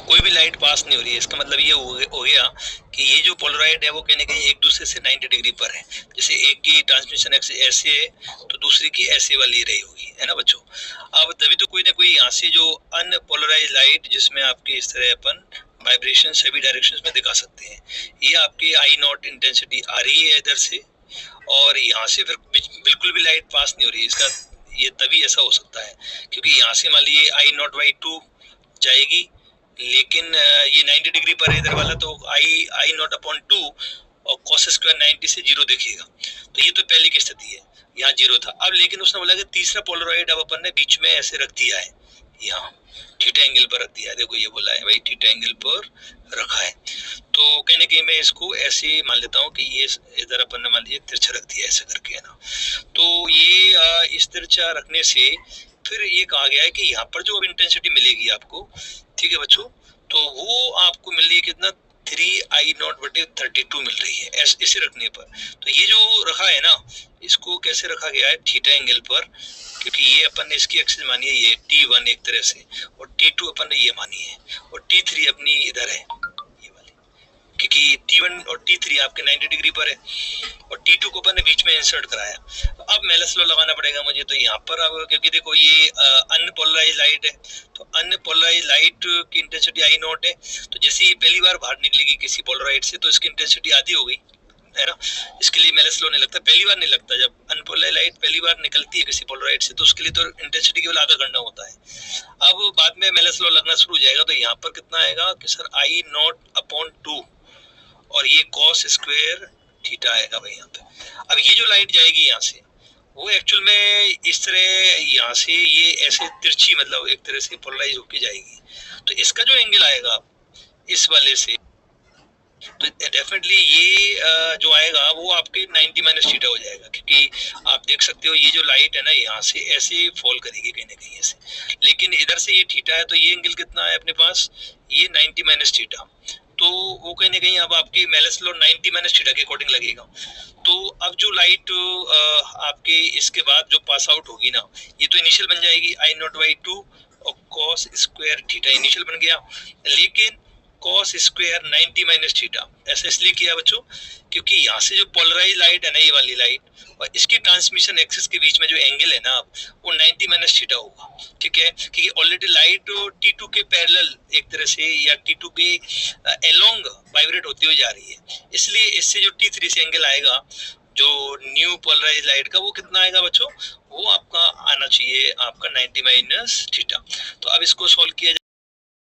कोई भी light pass नहीं हो रही है, इसका मतलब ये हो गया कि ये जो पोलराइड है वो कहीं ना कहीं एक दूसरे से 90 डिग्री पर है। जैसे एक की ट्रांसमिशन एक्सिस ऐसे है तो दूसरी की ऐसे वाली रही होगी, है ना बच्चों। अब तभी तो कोई ना कोई यहाँ से जो अनपोलराइज लाइट जिसमें आपकी इस तरह अपन वाइब्रेशन सभी डायरेक्शंस में दिखा सकते हैं, ये आपकी आई नॉट इंटेंसिटी आ रही है इधर से, और यहाँ से फिर बिल्कुल भी लाइट पास नहीं हो रही है। इसका ये तभी ऐसा हो सकता है क्योंकि यहाँ से मान लीजिए आई नॉट बाई 2 जाएगी, लेकिन ये 90 डिग्री पर है इधर वाला, तो आई नॉट अपॉन 2 और cos स्क्वायर 90 से 0 दिखेगा। तो ये तो पहले की स्थिति है, यहाँ 0 था। अब लेकिन उसने बोला कि तीसरा पोलराइड अब अपन ने बीच में ऐसे रख दिया है, यहाँ थीटा एंगल पर रख दिया है। देखो ये बोला है भाई थीटा एंगल पर रखा है, तो कहीं ना कहीं मैं इसको ऐसे मान लेता हूँ कि ये इधर अपन ने मान लीजिए तिरछा रख दिया ऐसा करके, है ना। तो ये इस तिरछा रखने से फिर ये कहा गया है कि यहाँ पर जो अब इंटेंसिटी मिलेगी आपको, ठीक है बच्चों, तो वो आपको मिल रही है कितना 3I0/32 मिल रही है इसे रखने पर। तो ये जो रखा है ना, इसको कैसे रखा गया है थीटा एंगल पर, क्योंकि ये अपन ने इसकी एक्सिस मानी है ये T1 एक तरह से, और T2 अपन ने ये मानी है, और T3 अपनी इधर है ये वाली, क्योंकि T1 और T3 आपके 90 डिग्री पर है, और T2 को अपन ने बीच में इंसर्ट कराया। अब मेलस लॉ लगाना पड़ेगा मुझे, तो यहाँ पर अब क्योंकि देखो ये अनपोलराइज लाइट है, तो अनपोलराइज लाइट की इंटेंसिटी आई नॉट है, तो जैसे ये पहली बार बाहर निकलेगी किसी पोलराइड से तो इसकी इंटेंसिटी आधी हो गई, है ना। इसके लिए मेलस लॉ नहीं लगता, पहली बार नहीं लगता। जब अनपोलराइज लाइट पहली बार निकलती है किसी पोलराइड से तो उसके लिए तो इंटेंसिटी केवल आधा करना होता है। अब बाद में मेलस लॉ लगना शुरू हो जाएगा, तो यहाँ पर कितना आएगा कि सर आई नॉट अपॉन 2 और ये cos स्क्वायर थीटा आएगा भाई यहाँ पे। अब ये जो लाइट जाएगी यहाँ से वो एक्चुअल में इस तरह यहाँ से ये ऐसे तिरछी मतलब एक तरह से पोलराइज होके जाएगी, तो इसका जो एंगल आएगा इस वाले से, तो डेफिनेटली ये जो आएगा वो आपके 90 माइनस थीटा हो जाएगा, क्योंकि आप देख सकते हो ये जो लाइट है ना यहाँ से ऐसे फॉल करेगी कहीं ना कहीं ऐसे, लेकिन इधर से ये थीटा है तो ये एंगल कितना है अपने पास, ये 90 माइनस थीटा, तो वो कहीं ना कहीं अब आपकी मेलस लॉ 90 माइनस थीटा के अकॉर्डिंग लगेगा। तो अब जो लाइट आपके इसके बाद जो पास आउट होगी ना, ये तो इनिशियल बन जाएगी I0/2 और cos स्क्वायर थीटा इनिशियल बन गया, लेकिन cos स्क्वायर 90 माइनस थीटा ऐसा इसलिए किया बच्चों क्योंकि यहाँ से जो पोलराइज लाइट है ना ये वाली लाइट और इसकी ट्रांसमिशन एक्सिस के बीच में जो एंगल है ना वो 90 माइनस थीटा होगा, ठीक है। क्योंकि ऑलरेडी लाइट T2 के पैरेलल एक तरह से या T2 के अलोंग वाइब्रेट होती हुई जा रही है, इसलिए इससे जो T3 से एंगल आएगा जो न्यू पोलराइज लाइट का वो कितना आएगा बच्चों, वो आपका आना चाहिए आपका 90 माइनस थीटा। तो अब इसको सॉल्व किया